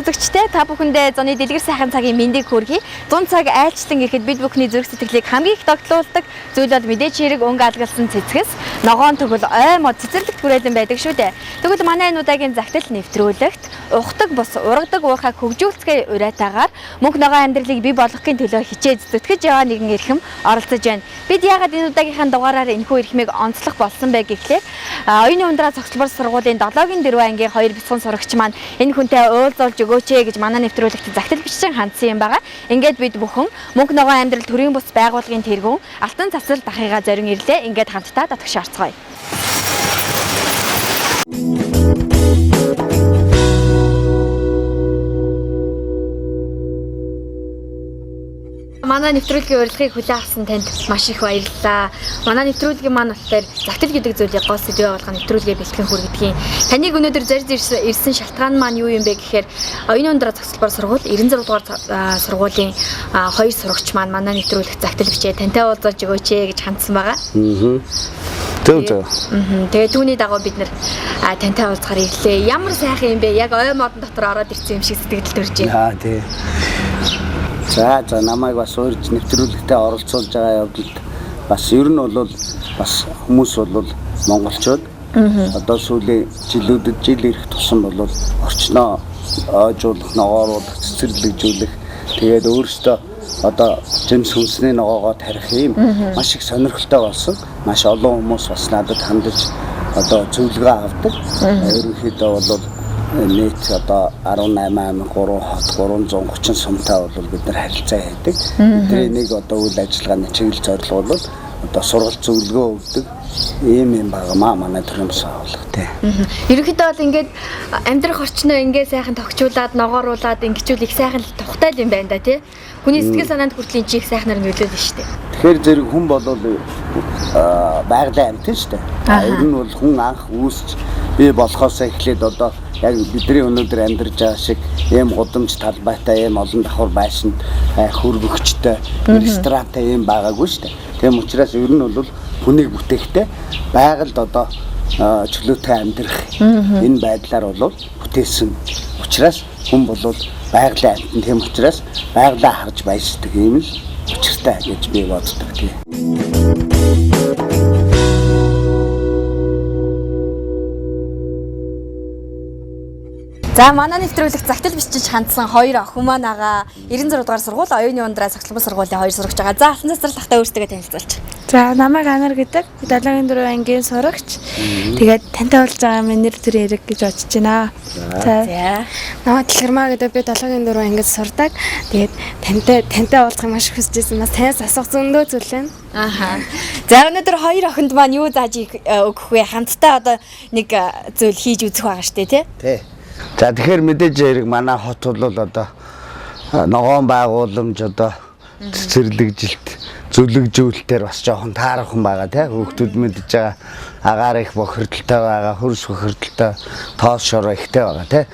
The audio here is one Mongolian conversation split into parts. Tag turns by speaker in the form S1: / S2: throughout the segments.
S1: Үзэгчтэй та бүхэндээ зуны дэлгэр сайхан цагийн мэндийг хүргэе. Зун цаг айлчлан ирэхэд бид бүхний зүрх сэтгэлийг хамгийн их догтлуулдаг зүйл бол мэдээж хэрэг өнгө алгалсан цэцгэс, ногоон төгөл, ой мод цэцэрлэг бүрэлдэн байдаг шүү дээ. Тэгвэл манай энэ удаагийн загтал нэвтрүүлэгт ухдаг бус ургадаг уурхайг хөгжүүлцгээ уриатаагаар мөнх ногоон амьдралыг бий болгохын төлөө хичээж зүтгэж яваа нэгэн эрхэм оролцож байна. Бид яагаад энэ удаагийнхаа дугаараар энэхүү эрхмийг онцлох болсон бэ гэхлээр оюуны ундраа цогцлбор сургуулийн 7-гийн 4 ангийн 2 бяцхан сурагч маань энэ хүнтэй уулзуулж өгөөч гэж манай нэвтрүүлэгт загтал бичсэн хандсан юм байгаа. Ингээд бид бүхэн мөнх ногоон амьдрал төрийн бус байгууллагын тэргүүн Алтан цацрал дахыгаа зорин ирлээ. Ингээд хамтдаа татгш орцгоё. Манай нэвтрүүлгийн урилгыг хүлээн авсан танд маш их баярлалаа. Манай нэвтрүүлгийн маань болохоор загтал гэдэг зүйлийг гол сэдвээ болгох нэвтрүүлгээ бэлтгэн хүргэдэг. Таныг өнөөдөр зорж ирсэн шалтгаан маань юу юм бэ гэхээр оюуны ундраа цогцлбор сургууль 96 дугаар сургуулийн 2 сурагч маань манай нэвтрүүлэгт загтал бичээ тантай уулзаж өгөөч гэж хандсан байгаа.
S2: Зөв.
S1: Тэгээ түүний дагуу бид нэр тантай уулзахаар ирлээ. Ямар сайхан юм бэ? Яг ой модон дотор ороод ирсэн юм шиг сэтгэл төрж байна.
S2: Тийм. За намайг бас урьж нэвтрүүлэгтээ оролцуулж байгаа явдалд бас ер нь бол бас хүмүүс бол монголчууд одоо сүүлийн жилүүдэд жил ирэх тусам бол орчноо ойжуулах, ногооруулах, цэцэрлэгжүүлэх тэгээд өөрөөсөө одоо жимс хүнсний ногоогоо тарих юм маш их сонирхолтой болсон. Маш олон хүмүүс бас надад хандаж одоо зөвлөгөө авдаг. Ерөнхийдөө бол нийт одоо 18 аймаг 3 хот 330 сумтай бол бид нар харилцаа хийдэг. Бидний нэг одоо үйл ажиллагааны чиглэл зорилго бол одоо сургалт зөвлөгөө өгдөг ийм багамаа манай төрийн бус байгууллага тий.
S1: Ерөнхийдөө бол ингээд амьдрах орчноо ингээд сайхан тогтчуулаад ногооруулаад ингэчүүл их сайхан тухтай юм байна да тий. Хүний сэтгэл санаанд хүртэл чих сайхнаар нөлөөлнө шүү дээ.
S2: Тэгэхээр зэрэг хүн бол байгалийн амьтан шүү дээ. Ер нь бол хүн анх үүсч бий болохоос эхлээд одоо яг бидний өнөөдөр амьдарч байгаа шиг ийм гудамж талбайтай ийм олон давхар байшин хөрвөгчтэй ресторантай ийм байгаагүй шүү дээ. Тийм учраас ер нь бол хүнийг бүтээхтэй байгальд одоо чөлөөтэй амьдрах энэ байдлаар бол бүтээсэн учраас хүн бол байгалийн амьтан. Тийм учраас байгалаа харж баяждаг юм л учиртай гэж би боддог тийм. За манай нэвтрүүлэгт загтал бичиж хандсан 2 охин маань ага 96 дугаар сургууль оюуны ундраа цогцлбор сургуулийн 2 сурагч байгаа. За Алтан цацрал тахтай өөрсдөө танилцуулж.
S3: За намайг Анар гэдэг 7-гийн 4 ангийн сурагч. Тэгээд тантай уулзж байгаа минь нэр төр Эрэг гэж бодож байна. За. Намайг Дэлгэрмаа гэдэг би 7-гийн 4 ангид сурдаг. Тэгээд тантай уулзах маш их хүсэж байсан. Бас танаас асуух зөндөө зүйл байна.
S1: Аха. За өнөөдөр 2 охинд маань юу зааж өгөх вэ? Хамтдаа одоо нэг зүйл хийж үзэх байгаа штэ тий?
S2: Тий. За тэгэхээр мэдээж хэрэг манай хот бол одоо ногоон байгууламж одоо цэцэрлэгжилт зөвлөгжүүлэлтээр бас жоохон таархан байгаа тий. Хүүхдүүд мэдж байгаа агаар их бохирдолтой байгаа, хөрс бохирдолтой, тоос шороо ихтэй байгаа тий.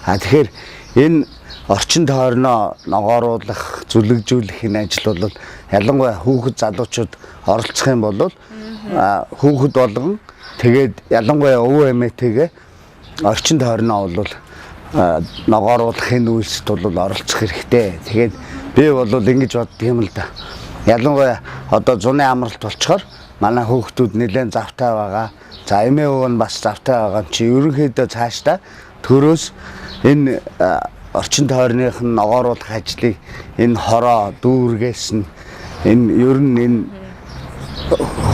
S2: Тэгэхээр энэ орчин тойрноо ногооруулах, зөвлөгжүүлэх энэ ажил бол ялангуяа хүүхэд залуучууд оролцох юм бол хүүхэд болгон тэгээд ялангуяа өвөө эмээтэйгээ орчин тойрноо бол ногооруулахын үйлсд бол оролцох хэрэгтэй. Тэгээд би бол ингэж боддог юм л да. ялангуяа одоо зуны амралт болчоор манай хүүхдүүд нэлээд завтай байгаа. За эмээ өвөө нь бас завтай байгаа чи ерөнхийдөө цаашдаа төрөөс энэ орчин тойрных нь ногооруулах ажлыг энэ хороо дүүргээс нь энэ ер нь энэ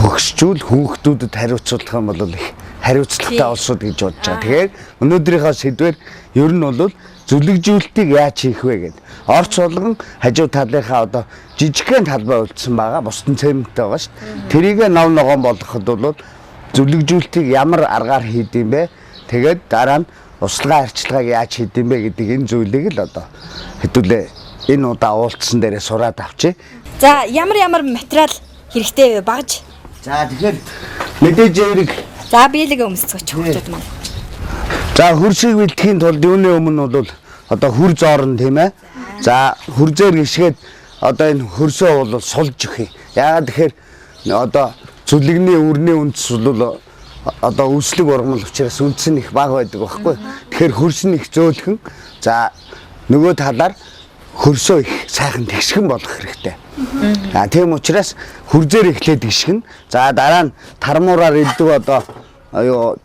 S2: хөгсчүүл хүүхдүүдэд хариуцуулах юм бол их хариуцлагатай олсууд гэж бодож байгаа. Тэгэхээр өнөөдрийнхөө сэдвээр ер нь бол зүлэгжүүлэлтийг яаж хийх вэ гэдэг. Орч болгон хажуу талынхаа одоо жижигхэн талбай үлдсэн байгаа. Бусдын цементтэй байгаа шүү дээ. Тэрийг нов ногоон болгоход бол зүлэгжүүлэлтийг ямар аргаар хийдэм бэ? Тэгээд дараа нь услага арчилгааг яаж хийдэм бэ гэдэг энэ зүйлийг л одоо хэдүүлээ энэ удаа уулзсан дээрээ сураад авчи.
S1: За ямар материал хэрэгтэй вэ багж?
S2: За тэгэхээр мэдээж эрэг.
S1: За биелэг өмсцөж хөгжөөд маань.
S2: За хөрсийг бэлтгэхийн тулд юуны өмнө бол одоо хүр зоорн тийм ээ. За хөрзээр гიშгээд одоо энэ хөрсөө бол сулж өгье. Яагаад тэгэхээр одоо зүлэгний үрний үндэс бол одоо өслөг ургамал учраас үндс нь их бага байдаг байхгүй. Тэгэхээр хөрс нь их зөөлхөн. За нөгөө талаар хөрсөө их сайхан тэгшгэн болох хэрэгтэй. Тийм учраас хөрзээр эхлээд гიშгэн. За дараа нь тармуураар илдэг одоо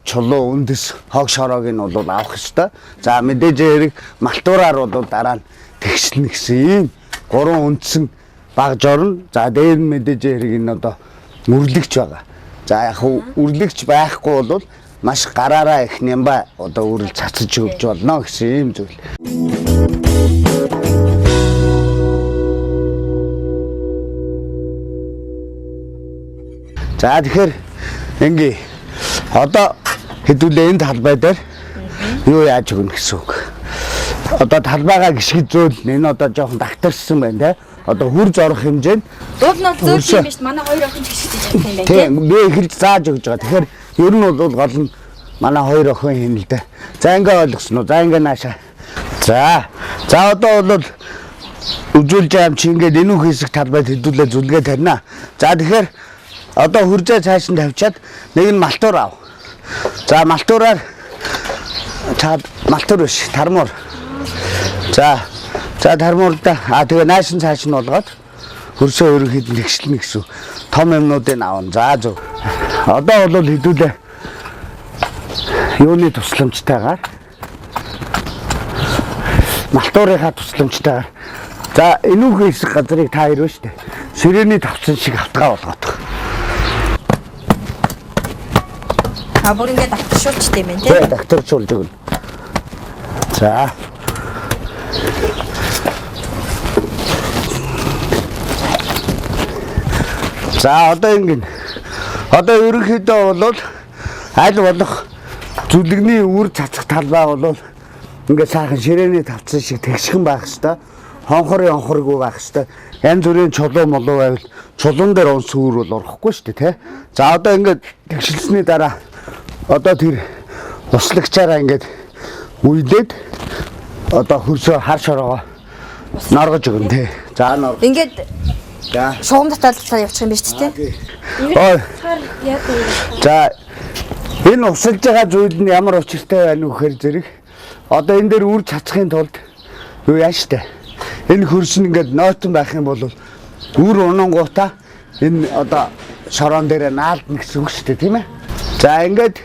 S2: чулуу үндэс хог шороог нь бол авах ёстой. За мэдээж хэрэг малтуураар бол дараа нь тэгшлэн гэсэн ийм гурван үндсэн багж орно. За дээр нь мэдээж хэрэг энэ одоо үрлэгч байгаа. За яг үрлэгч байхгүй бол маш гараараа их нямба одоо үрэл цацаж өгч болно гэсэн ийм зүйл. За тэгэхээр ингээ одоо хэдүүлээ энэ талбай дээр юу яаж өгнө гэсэн үг. Одоо талбайгаа гიშгэж зөөл энэ одоо жоохон дагтарсан байна те. Одоо хүр зорох хэмжээнд
S1: Дуул нь зөөл юм биш манай хоёр охин гიშгэж байгаа юм байна
S2: тийм би эхэлж зааж өгж байгаа. Тэгэхээр ер нь бол гол нь манай хоёр охин хийнэ л дээ. За ингээ ойлгосон уу? За ингээ нааша. За одоо бол үзүүлж байгаа юм чи ингээд энэ үг хэсэг талбайд хэдүүлээ зүлгээ тарина. За тэгэхээр одоо хуржаа цааш нь тавьчаад нэг нь малтуур ав. За малтуураар малтуур биш тармуур. За тармуурда тэгээ нааш нь цааш нь болгоод хөрсөө ерөнхийд нь тэгшлэнэ гэсэн том юмнуудыг авна. За зөв. Одоо бол хэдүүлээ юуны тусламжтайгаар малтуурынхаа тусламжтайгаар за энэ үг хэсэг газрыг та ирвэ штэ. Ширээний тавцан шиг автгаа болгодог.
S1: Бүр ингээд давтаршуулчтай юм байна
S2: тийм. Давтаршуулж өгнө. За. За одоо ингэ. Одоо ерөнхийдөө бол аль болох зүлэгний үр цацах талбай бол ингээд сайхан ширээний тавцан шиг тэгшхэн байх хэвээр. Хонхоргүй байх хэвээр. Янз бүрийн чулуу молуу байвал чулуун дээр унс үүр бол орохгүй шүү дээ тий. За одоо ингээд тэгшилсний дараа одоо тэр услагчаараа ингээд үйлдээд одоо хөрсөө хар шороогоо норгож өгнө тий. За норгож.
S1: Ингээд шугам татаалцаа явуучих юм биш үү тий.
S2: За энэ усалж байгаа зүйл нь ямар учиртай байна вэ гэхээр зэрэг одоо энэ дээр үр цацхын тулд юу яа штэ. Энэ хөрс нь ингээд нойтон байх юм бол үр унангуудаа энэ одоо шороон дээр наалдна гэсэн үг шүү дээ тийм ээ. За ингээд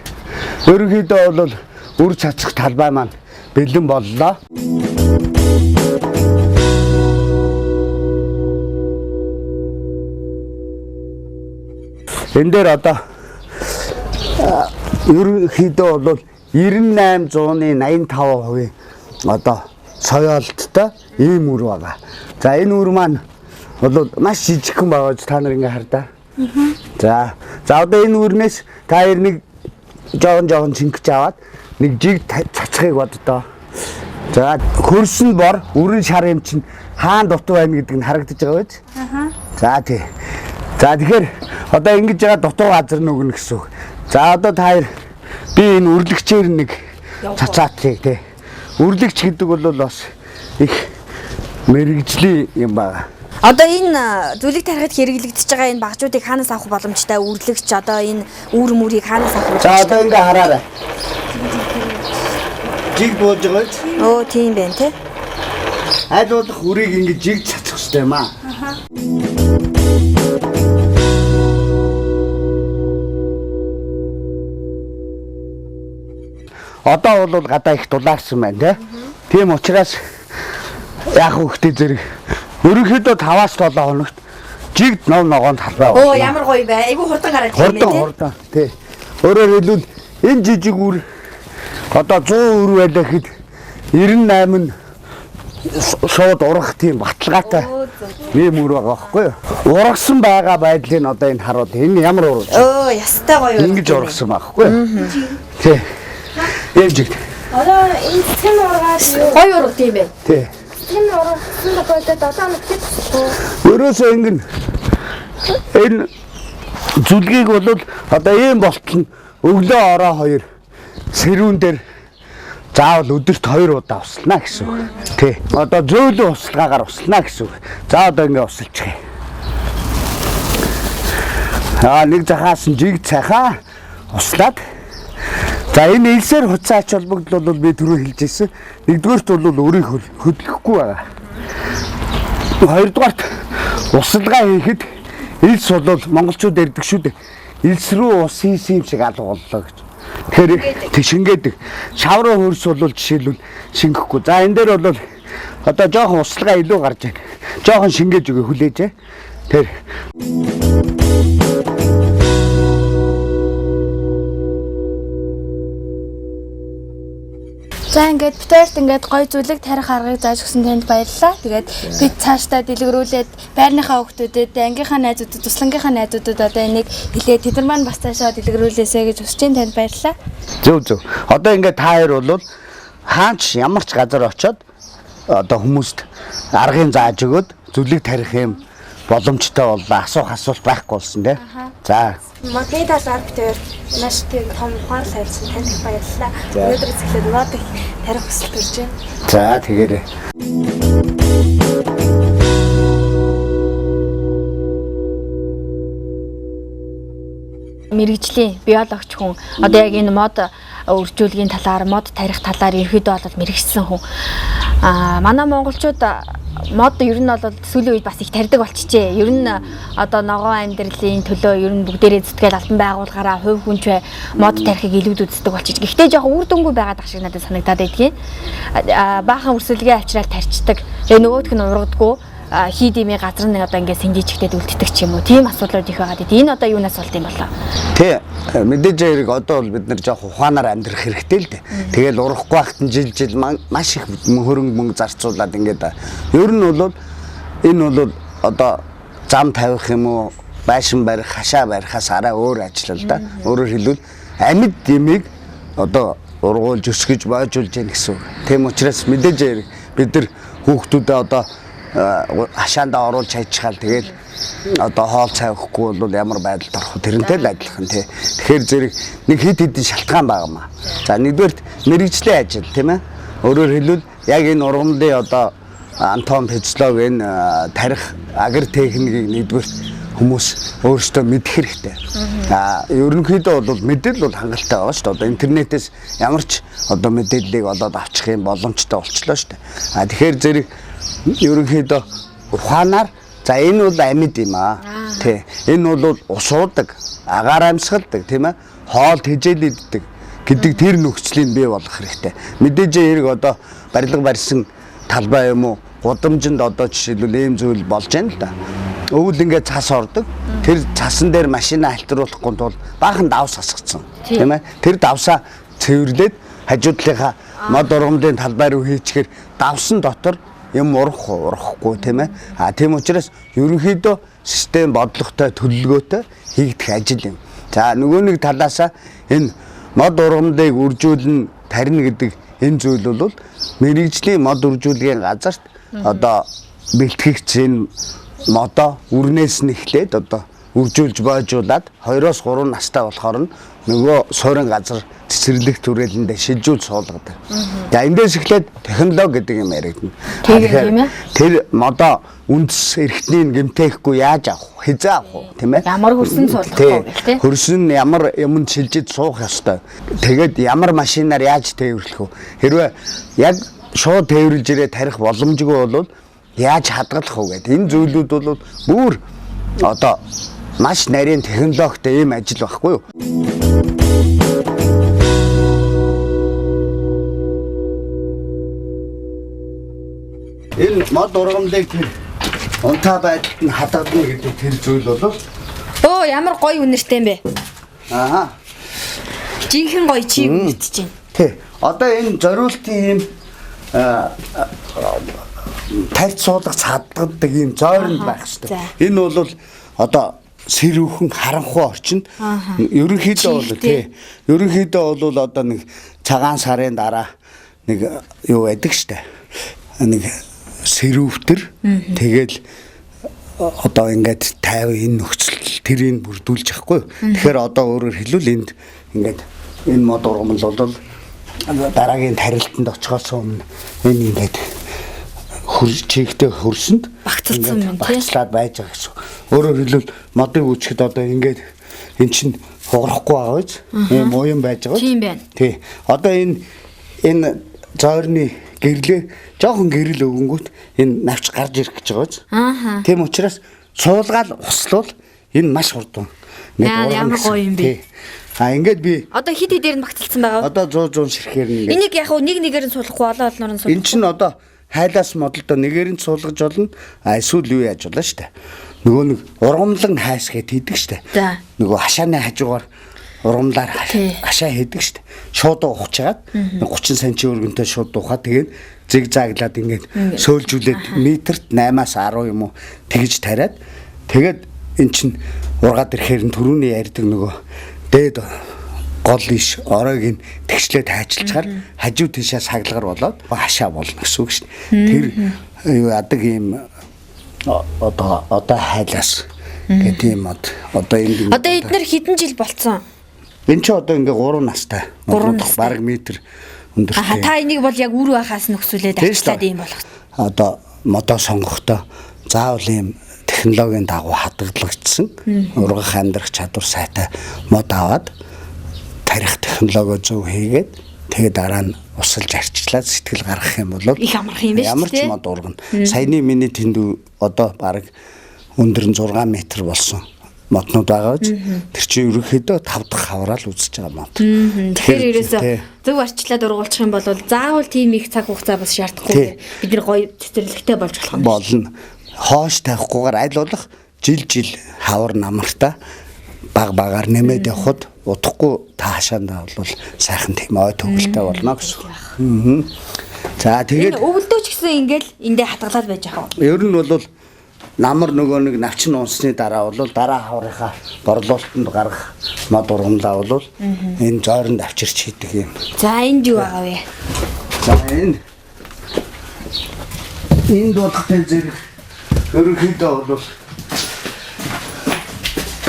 S2: ерөнхийдөө бол үр цацх талбай маань бэлэн боллоо. Энэ дээр одоо ерөнхийдөө бол 98.85% одоо соёолттой ийм үр байгаа. За энэ үр маань бол маш жижигхэн байгаа ч та нар ингээ хардаа. За одоо энэ үрнээс та нэг жоохон чингэж аваад нэг жиг цацхыг боддоо. За хөрс нь бор, үрэн шар юм чинь хаан дутуу байна гэдэг нь харагдаж байгаа биз? За тий. За тэгэхээр одоо ингэж байгаа дутуу газар нөгнө гэсэн үг. За одоо та хоёр би энэ үрлэгчээр нэг цацаачих тий. Үрлэгч гэдэг бол бас их мэрэгжлийн юм байна.
S1: Одоо энэ зүлэг тарихад хэрэглэгдэж байгаа энэ багжуудыг хаанаас авах боломжтой? Үрлэгч одоо энэ үүр мөрийг хаанаас авах вэ?
S2: За одоо ингээ хараарай. Жиг бууж байгаа ч.
S1: Оо тийм байна тий.
S2: Аль болох үрийг ингээ жиг цацах хэрэгтэй юм аа. Одоо бол гадаа их дулаарсан байна тийм учраас яг хөхтэй зэрэг ерөнхийдөө 5-7 хоногт жигд ногоонд халбаа.
S1: Оо ямар гоё бай. Айгу хурдан гараад ирнэ тий.
S2: Хурдан тий. Өөрөөр хэлбэл энэ жижиг үр одоо 100 үр байлаа гэхэд 98 нь шууд урах тийм баталгаатай ийм үр байгаа байхгүй юу? Ургасан байгаа байдлыг одоо энэ харуул энэ ямар урууч?
S1: Оо ястай гоё.
S2: Ингэж ургасан байхгүй юу? Тий. Ийм жигд.
S3: Одоо энэ цэм ургаад юу?
S1: Гоё ураг тийм бай.
S2: Тий.
S3: Цэм ургасан болоод 7 хоног хэвчээ.
S2: Ерөөсөө ингэн энэ зүлгийг бол одоо ийм болтол нь өглөө ороо 2 сэрүүн дээр заавал өдөрт 2 удаа услана гэсэн үг. Тий. Одоо зөөлөн услаагаар услана гэсэн үг. За одоо ингэ усалчих. Нэг захаас нь жиг цахаа услаад. За энэ элсээр хуцаач холбогдол бол би түрүү хэлж ирсэн. Нэгдүгээрт бол өрийг хөдлөхгүй байгаа. Хоёрдугаарт усалгаа хийхэд элс бол монголчууд ярьдаг шүү дээ. Элс рүү ус хийсэн юм шиг алга боллоо гэж. Тэгэхээр шингээдэг. Шаврын хөрс бол жишээлбэл шингэхгүй. За энэ дээр бол одоо жоохон услага илүү гарч байна. Жоохон шингээж өгөө хүлээж. Тэр
S3: За ингээд битээрт ингээд гоё зүйлэг тарих аргыг зааж өгсөн танд баярлалаа. Тэгээд бид цаашдаа дэлгэрүүлээд байрныхаа хүүхдүүдэд, ангийнхаа найзуудад, туслангийнхаа найзуудад одоо энийг хэлээд тэд нар маань бас цаашаа дэлгэрүүлээсэй гэж хүсэж танд баярлалаа.
S2: Зөв. Одоо ингээд та хоёр бол хаач ямар ч газар очиод одоо хүмүүст аргыг зааж өгөөд зүлэг тарих юм боломжтой боллоо. Асуулт байхгүй болсон тий. За.
S3: Модны талаар битээр маш тийм том ухаан сайжсан танд их баярлалаа. Өнөөдрөөс эхлээд мод тарих хүсэл төрж байна.
S2: За тэгээрэй.
S1: Мэргэжлийн биологч хүн одоо яг энэ мод үржүүлгийн талаар, мод тарих талаар ерөөдөө бол мэрэгчсэн хүн. Манай монголчууд мод ер нь бол сүүлийн үед бас их тарьдаг болчихжээ. Ер нь одоо ногоон амьдралын төлөө ер нь бүгдээрээ зүтгэл албан байгууллагаараа хувь хүнч мод тарихыг илүүд үздэг болчих. Гэхдээ жоохон үр дүнгүй байгаад ах шиг надад санагдаад байдгийн. Баахан үрсэлгээ авчраад тарьчдаг. Тэгээ нөгөөх нь ургадгүй хийдимийн газар нь одоо ингээд сэнжижигтэй үлддэг ч юм уу. Тийм асуудлууд их байгаад байд. Энэ одоо юунаас болд юм болоо?
S2: Тий. Мэдээж хэрэг одоо бол бид нар жоох ухаанаар амьдрах хэрэгтэй л дээ. Тэгэл урахгүй байхад нь жил маш их хөрөнгө мөнгө зарцуулаад ингээд ер нь бол энэ бол одоо зам тавих юм уу, байшин барих, хашаа барихаас арай өөр ажил л да. Өөрөөр хэлбэл амьд дэмийг одоо ургуулж өсгөж боожулж яах гэсэн үг. Тийм учраас мэдээж хэрэг бид нар хүүхдүүдэд одоо хашаандаа оруулж хайчихаал тэгэл одоо хоол цай өгөхгүй бол ямар байдалд орох вэ? Тэрнтэй л адилхан тий. Тэгэхээр зэрэг нэг хэд хэдэн шалтгаан байгаамаа. За нэгдүгээрт мэрэгжлийн ажил тийм ээ. Өөрөөр хэлбэл яг энэ ургамлын одоо Антон Печлов энэ тарих агротехникийг нэгдүгээрт хүмүүс өөрсдөө мэдэх хэрэгтэй. Ерөнхийдөө бол мэдээлэл бол хангалттай байгаа шүү дээ. Одоо интернетээс ямар ч одоо мэдээллийг олоод авчих юм боломжтой болчихлоо шүү дээ. Тэгэхээр зэрэг ерөнхийдөө ухаанаар за энэ бол амьд юм аа. Тий. Энэ бол ус уудаг, агаар амьсгалдаг тийм ээ. Хоол тэжээл иддэг гэдэг тэр нөхцөлийг бий болгох хэрэгтэй. Мэдээж хэрэг одоо барилга барьсан талбай юм уу? Гудамжинд одоо жишээлбэл ийм зүйл болж байна л да. Өвөл ингээд цас ордог. Тэр цасан дээр машина альтруулахгүй тул баахан давс асгацсан. Тийм ээ. Тэр давсаа цэвэрлээд хажуудлынхаа мод ургамлын талбай руу хийчихээр давсан дотор юм урахгүй тийм ээ. Тийм учраас ерөнхийдөө систем бодлоготой төлөвлөгөөтэй хийгдэх ажил юм. За нөгөө нэг талаасаа энэ мод ургамлыг үржүүлэн тарина гэдэг энэ зүйл бол мэрэгжлийн мод үржүүлгийн газарт одоо бэлтгэгч энэ модоо үрнээс нь эхлээд одоо үржүүлж боожуулаад 2-3 настай болохоор нөгөө суурин газар цэцэрлэг түрээлэндээ шилжүүл суулгадаг. За эндээс эхлээд технологи гэдэг юм яригдана. Тэгэхээр тэр модоо үндэс эрхтнийг гэмтээхгүй яаж авах вэ? Хизээ авах уу, тийм ээ?
S1: Ямар хөрсөн суулгах вэ гэх тийм.
S2: Хөрсөн ямар юмд шилжиж суух ёстой. Тэгээд ямар машинаар яаж тээвэрлэх вэ? Хэрвээ яг шууд тээвэрлж ирээ тарих боломжгүй бол яаж хадгалах вэ гэдэг. Энэ зүйлүүд бол бүр одоо маш нарийн технологитой ийм ажил байхгүй юу? Энэ мод ургамлыг тэр унтаа байдалд нь хадгална гэдэг тэр зүйл бол
S1: Оо ямар гоё үнэртэй юм бэ?
S2: аа.
S1: Жинхэнэ гоё чиг мэдчихэв.
S2: Тий. Одоо энэ зориултын юм тарьц суулгах цадгадаг юм зойрон байх хэрэгтэй. Энэ бол одоо сэрүүхэн харанхуй орчинд ерөнхийдөө бол тий. Ерөнхийдөө бол одоо нэг цагаан сарын дараа нэг юу байдаг штэ. Нэг сэрүүвтер тэгэл одоо ингээд 50 энэ нөхцөл тэрийг бүрдүүлж явахгүй. Тэгэхээр одоо өөрөөр хэлбэл энд ингээд энэ мод ургамал бол дараагийн тарилтанд очихоос өмнө энэ ингээд чигтэй хөрсөнд
S1: Багцлсан юм тий.
S2: Багцлаад байж байгаа гэсэн. Өөрөөр хэлбэл модыг үүсгэхэд одоо ингээд эн чинь хугарахгүй байгаа биз? Ийм уян байж байгаа.
S1: Тийм байна.
S2: Тий. Одоо энэ зойрны гэрлээ жоохон гэрэл өгөнгүүт энэ навч гарч ирэх гэж байгаа биз?
S1: Ааха.
S2: Тийм учраас суулгаал услуул энэ маш хурдан.
S1: Ямар гоё юм бэ?
S2: Ингээд би
S1: Одоо хит хитээр нь багталсан байгаа.
S2: одоо 100 ширхээр нэг.
S1: Энийг яг нэг нэгээр нь суулгахгүй олон олноор нь
S2: Эн чинь одоо хайлаас модолдоо нэгээр нь суулгаж болно. Эсвэл юу яаж болно штэ. Нөгөө нэг ургамлан хайс гэд хийдэг штэ.
S1: За.
S2: Нөгөө хашааны хажуугаар ургамлаар хашаа хийдэг штэ. Шууд ухаж чагаад 30 см өргөнтэй шууд ухаад тэгээд зигзаглаад ингээд сөөлжүүлээд метрт 8-аас 10 юм уу тэгж тариад тэгээд эн чинь ургаад ирэхээр нь түрүүний ярьдаг нөгөө дээд гол иш оройг нь тэгчлээд хайчилчаар хажуу тийшээ саглагар болоод хашаа болно гэсэн үг шүү дээ. Тэр юу яадаг юм одоо хайлаас гэдэг юм одоо энд
S1: Одоо эдгээр хэдэн жил болцсон?
S2: энэ ч одоо ингээ 3 настай.
S1: 3 настай.
S2: Бараг метр өндөртэй.
S1: Та энийг бол яг үр байхаас нөхсүүлээд ажиллаад юм болох.
S2: Одоо модоо сонгохдоо заавал ийм технологийн дагуу хадгалагдсан ургах амьдрах чадвар сайтай мод аваад тарих технологи зөв хийгээд тэгээд дараа нь усалж арчлаад сэтгэл гаргах юм бол
S1: Их амарх юм байна
S2: ямар ч мод ургана. Саяны миний тэнд одоо бараг өндөр нь 6 метр болсон моднууд байгаа биз. Тэр чинь ерөнхийдөө 5 дахь хавраал үзэж байгаа мод.
S1: Тэгэхээр ерөөсөө зөв арчлаад ургуулчих юм бол заавал тийм их цаг хугацаа бас шаардахгүй. Бид нар гоё цэцэрлэгтэй болж болох юм.
S2: Болно. Хоош тавихгүйгээр аль болох жил хавар намартаа багаар нэмээд явхад удахгүй таашаандаа бол сайхан тийм ой төгөлтэй болно гэсэн. За тэгээд
S1: Өвөлдөө ч гэсэн ингээл эндээ хатгалаад байж байгаа.
S2: ер нь бол намар нөгөө нэг навчин унсны дараа бол дараа хаврынхаа борлуулалтанд гаргах мод ургамлаа бол энэ зойронд авчирч хийдэг юм.
S1: За энд юу байгаа вэ?
S2: За энэ дуудахтай зэрэг ерөнхийдөө бол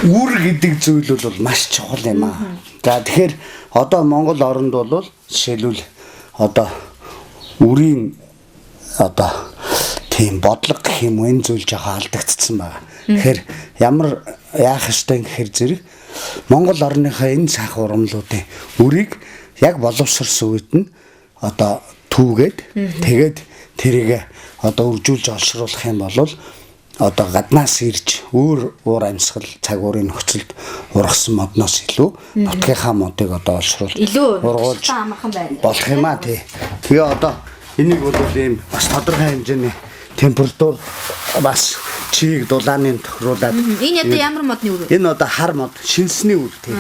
S2: үр гэдэг зүйл бол маш чухал юм аа. За тэгэхээр одоо Монгол оронд бол жишээлбэл одоо үрийн одоо тийм бодлого гэх юм энэ зүйл жоохон алдагдсан байгаа. Тэгэхээр ямар яах ёстой гэхээр зэрэг Монгол орныхоо энэ сайхан ургамлуудын үрийг яг боловсрсон үед нь одоо түүгээд тэгээд тэрийг одоо үржүүлж олшруулах юм бол одоо гаднаас ирж уур амьсгал цагуурын нөхцөлд ургасан модноос илүү нутгийнхаа модыг одоо олшруулж ургуулж
S1: амархан байна.
S2: болох юм аа тий. Тэгээ одоо энийг бол ийм бас тодорхой хэмжээний температур бас чийг дулааны тохируулаад
S1: Энэ одоо ямар модны үр вэ?
S2: энэ одоо хар мод шинсний үр тий.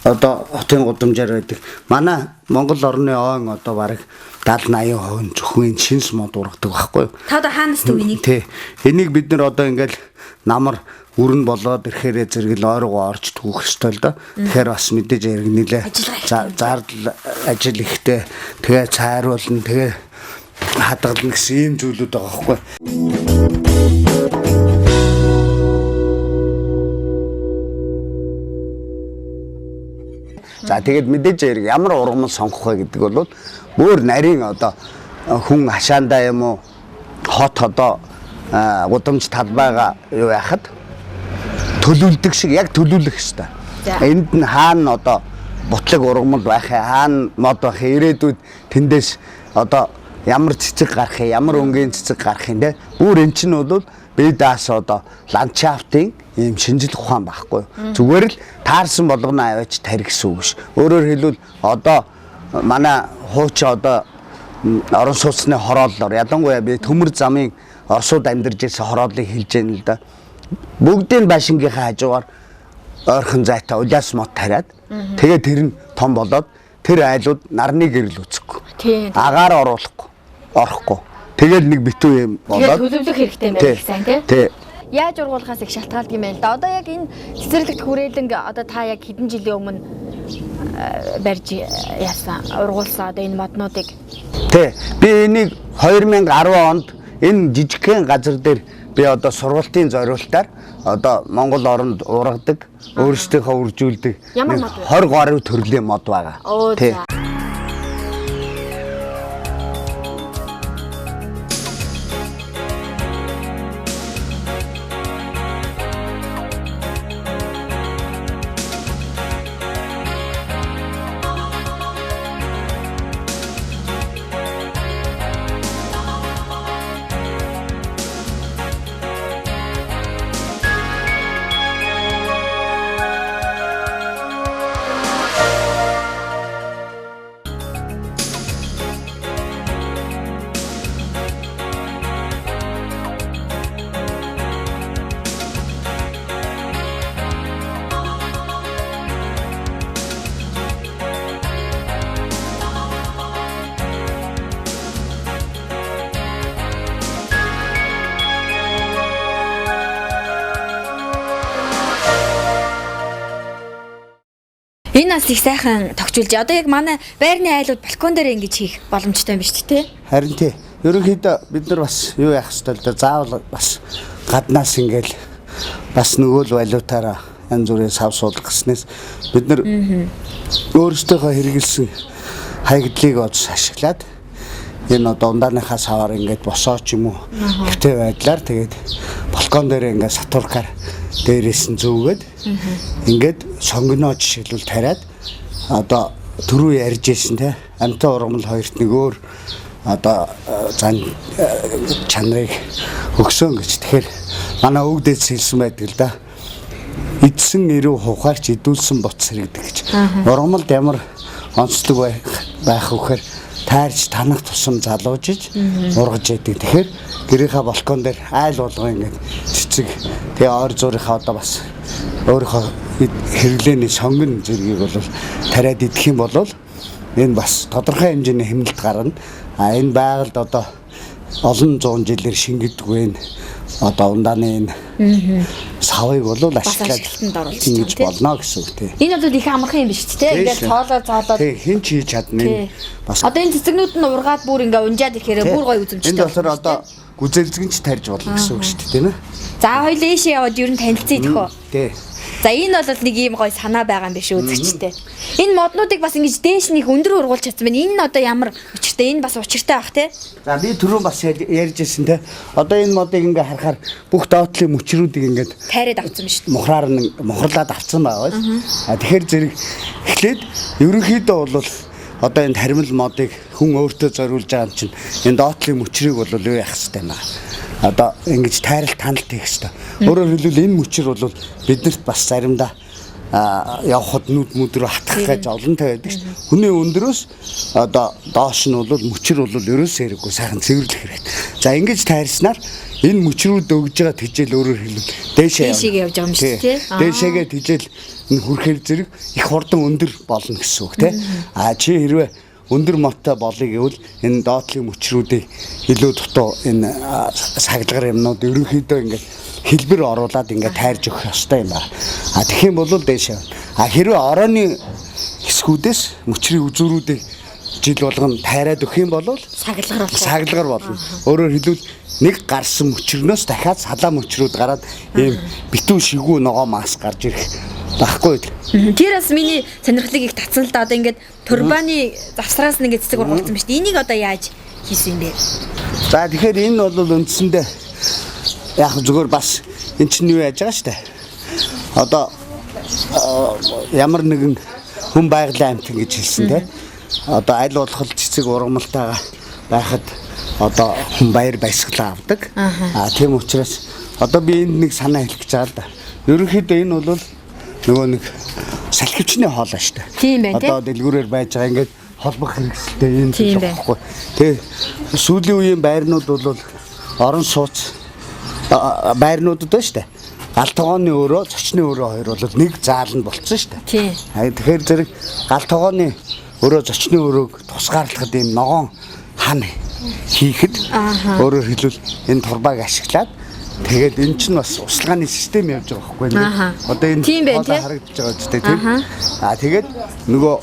S2: Одоо хотын гудамжаар байдаг. Манай Монгол орны ойн одоо бараг 70-80% зөвхөн шинс мод ургадаг байхгүй юу?
S1: Та одоо хаанаас төв энийг?
S2: Тий. Энийг бид нэр одоо ингээл намар өрн болоод ирэхээр зэрэг л ойргоо орж түүх ёстой л да. Тэгэхээр бас мэдээж яриг нилээ зардал ажил ихтэй тэгээ цайруулна тэгээ хадгална гэсэн ийм зүйлүүд байгаа байхгүй юу? За тэгээд мэдээж яриг ямар ургамал сонгох вэ гэдэг бол бүр нарийн одоо хүн хашаандаа юм уу хот одоо гудамж талбайгаа юу яхад төлөвлөдөг шиг яг төлөвлөх ёстой. Энд нь хаана одоо бутлаг ургамал байх юм, хаана мод байх юм, ирээдүйд тэндээс одоо ямар цэцэг гарах юм, ямар өнгийн цэцэг гарах юм те. Бүр эн чинь бол бидаас одоо ландшафтын ийм шинжлэх ухаан байхгүй. Зүгээр л таарсан болгоно аваач тарих гэсэн үг ш. Өөрөөр хэлбэл одоо манай хуучин одоо орон сууцны хорооллоор ялангуяа би төмөр замын Оросууд амьдарч ирсэн хорооллыг хэлж яана л да. Бүгдийн Баашингийнхаа хажуугаар ойрхон зайтай улаас мод тариад тэгээд тэр нь том болоод тэр айлууд нарны гэрэл үүсэхгүй.
S1: Тийм.
S2: Агаар оруулахгүй, орохгүй. Тэгээд нэг битүү юм болоод
S1: төлөвлөх хэрэгтэй юм байна сайн тий.
S2: Тий.
S1: Яаж ургуулахаас их шалтгаалдаг юм байна л да. Одоо яг энэ цэцэрлэгт хүрээлэн одоо та яг хэдэн жилийн өмнө барьж яасан ургуулсан одоо энэ моднуудыг.
S2: Тий. Би энийг 2010 онд энэ жижигхэн газар дээр би одоо сургалтын зориултаар одоо Монгол оронд ургадаг, өөрсдийнхөө үржүүлдэг 20 гаруй төрлийн мод байгаа. Тий.
S1: Энэ бас их сайхан тогтчулж. Одоо яг манай байрны айлууд балкон дээр ингэж хийх боломжтой юм биш үү те?
S2: Харин тий. Ерөнхийдөө бид нар бас юу яах ёстой л да заавал бас гаднаас ингээл бас нөгөө л валютаараа янз бүрийн сав суулгах гэснээс бид нар өөрсдийнхөө хэрэгэлсэн хаягдлыг ашиглаад энэ одоо ундааныхаа саваар ингээд босоо ч юм уу хэвтэй байдлаар тэгээд балкон дээр ингээд сатуркаар дээрээс нь зүүгээд ингээд сонгоно жишээлбэл тариад одоо түрүү ярьж ирсэн те амтай ургамал хоёрт нэг өөр одоо зан чанарыг өгсөн гэж. Тэгэхээр манай өвгдөөс хэлсэн байдаг л да. Эдсэн ирүү хухаарч идүүлсэн боц сэрэгдэг гэж. Ургамалд ямар онцлог байх вэхээр таарч танах тусам залуужиж ургаж яадаг. Тэгэхээр гэрийнхаа балкон дээр айл болгоо ингээд цэцэг тэгээ ойр зуурынхаа одоо бас өөрийнхөө хэрэглээний сонгон зэргийг бол тариад идэх юм бол энэ бас тодорхой хэмжээний хэмнэлт гарна. А энэ байгальд одоо олон зуун жилээр шингэдэггүй энэ одоо ундааны энэ савыг бол ашиглаад ингэж болно гэсэн үг тийм.
S1: Энэ бол их амархан юм биш үү те? Ингээд цоолоод
S2: тийм хэн ч хийж чадна.
S1: Бас одоо энэ цэцэгнүүд нь ургаад бүр ингээ унжаад ирэхээр бүр гоё үзэмжтэй.
S2: Энэ болохоор одоо гүзэлзгэнч тарьж болно гэсэн үг шүү дээ тийм ээ.
S1: За хоёул ийшээ яваад ер нь танилцъя тэхөө.
S2: Тий.
S1: За энэ бол нэг ийм гоё санаа байгаа юм биш үзэгчтэй. Энэ моднуудыг бас ингэж дээш нэг өндөр ургуулж чадсан байна. Энэ нь одоо ямар учиртай? Энэ бас учиртай бах те.
S2: За би түрүүн бас ярьж ирсэн те. Одоо энэ модыг ингээ харахаар бүх доотлын мөчрүүдийг ингээд
S1: тайраад авсан шүү дээ.
S2: Мухраар нь мухарлаад авсан байгаа биз. А тэгэхээр зэрэг эхлээд ерөнхийдөө бол одоо энэ таримл модыг хүн өөртөө зориулж байгаа юм чинь энэ доотлын мөчрийг бол юу яах хэрэгтэй юм аа. Одоо ингэж тайралт таналт хийх хэрэгтэй. Өөрөөр хэлбэл энэ мөчр бол биднэрт бас заримдаа явхад нүд рүү хатгах гэж олонтой байдаг ш. Хүний өндрөөс одоо доош нь бол мөчр бол ерөөсөө хэрэггүй сайхан цэвэрлэх хэрэгтэй. За ингэж тайрснаар энэ мөчрүүд өгж байгаа тэжээл өөрөөр хэлбэл
S1: дээшээ явж байгаа юм шүү дээ.
S2: Дээшээгээ тэжээл энэ хүрхээр зэрэг их хурдан өндөр болно гэсэн үг тий. А чи хэрвээ өндөр моттой болъё гэвэл энэ доотлын мөчрүүдийг илүү дутуу энэ саглагар юмнууд ерөнхийдөө ингээд хэлбэр оруулаад ингээд тайрж өгөх ёстой юм байна. А тэгэх юм бол дээшээ. А хэрвээ орооны хэсгүүдээс мөчрийн үзүүрүүдийг жил болгон тайраад өгөх юм бол саглагар болно. Өөрөөр хэлбэл нэг гарсан мөчрнөөс дахиад салаа мөчрүүд гараад ийм битүү шигүү ногоо мас гарч ирэх байхгүй.
S1: Тэр бас миний сонирхлыг их татсан л да. Одоо ингээд турбаны завсраас нэгэ цэцэг ургуулсан биш. Энийг одоо яаж хийсэн юм бэ?
S2: За тэгэхээр энэ бол үндсэндээ яг зүгээр бас эн чинь юу яаж байгаа штэ. Одоо ямар нэгэн хүн байгалийн амт гэж хэлсэн те. Одоо аль болох цэцэг ургамалтайгаа байхад одоо хүн баяр баясгалаа авдаг. Тийм учраас одоо би энд нэг санаа хэлэх гэж байгаа л да. Ерөнхийдөө энэ бол нөгөө нэг салхивчны хоолой штэ.
S1: Тийм байх тийм.
S2: Одоо дэлгүүрээр байж байгаа ингээд холбох хэрэгсэлтэй юм байхгүй. Тэгээ сүүлийн үеийн байрнууд бол орон сууц байрнуудад байна шүү дээ. Гал тогооны өрөө, зочны өрөө хоёр бол нэг зааланд болцсон шүү дээ.
S1: Тийм.
S2: Тэгэхээр зэрэг гал тогооны өрөө, зочны өрөөг тусгаарлахад ийм ногоон хан хийхэд өөрөөр хэлбэл энэ турбааг ашиглаад тэгээд эн чинь бас услгааны систем явж байгаа байхгүй нэ. Одоо энэ харагдаж байгаа ч тийм. Тэгээд нөгөө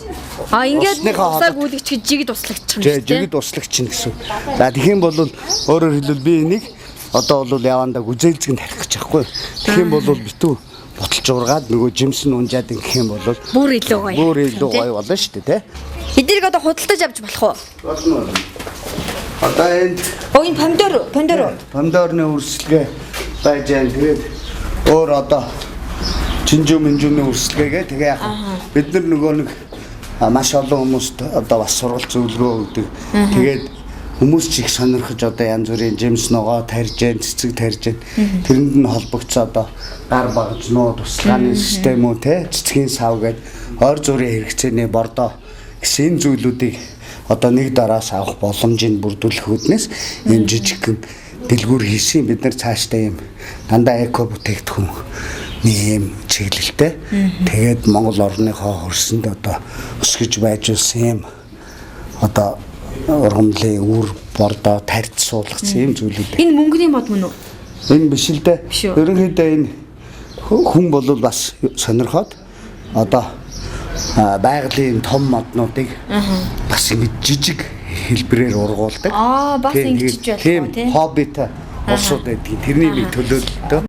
S1: ингээд усааг үүлэгч гэж жигд услагч юм шүү дээ.
S2: Жигд услагч гэсэн. За тэгэх юм бол өөрөөр хэлбэл би энийг одоо бол явандаа гүзээлзгэнд тарих гэж байхгүй. Тэгэх юм бол битүү буталж ургаад нөгөө жимсэн унжаад ингэх юм бол
S1: бүр илүү гоё.
S2: Бүр илүү гоё болно шүү дээ, тэ.
S1: Эднийг одоо худалдаж авч болох уу?
S2: Болно. Одоо энэ помидорны үрсэлгээ байж байгаа. Тэгээд өөр одоо чинжүүмний үрсэлгээгээ тэгээ яг бид нар нөгөө нэг маш олон хүмүүст одоо бас сургалт зөвлөгөө өгдөг. Тэгээд хүмүүс ч их сонирхож одоо янз бүрийн жимс ногоо тарьж, цэцэг тарьж, тэрэнд нь холбогдсон одоо гар багжнууд, тусгааны систем үү те, цэцгийн сав гээд ойр зүрийн хэрэгцээний бордоо гэсэн зүйлүүдийг одоо нэг дараас авах боломжийг бүрдүүлэх үүднээс энэ жижигхэн дэлгүүр хийсэн бид нар цаашдаа юм дандаа эко бүтээгдэхүүн нэм чиглэлтэй тэгээд Монгол орныхоо хөрсөнд одоо өсгөж байжулсан юм одоо ургамлын үр бордоо тарьж суулгацсан юм зүйлүүд.
S1: Энэ мөнгөний мод мөн үү?
S2: Энэ биш л дээ. Ерөнхийдөө энэ хүн бол бас сонирхоод одоо байгалийн том моднуудыг бас ингэж жижиг хэлбэрээр ургуулдаг.
S1: Бас ингэж болох уу тийм
S2: хоббитой улсууд байдаг. Тэрний нэг төлөөлөлтөө.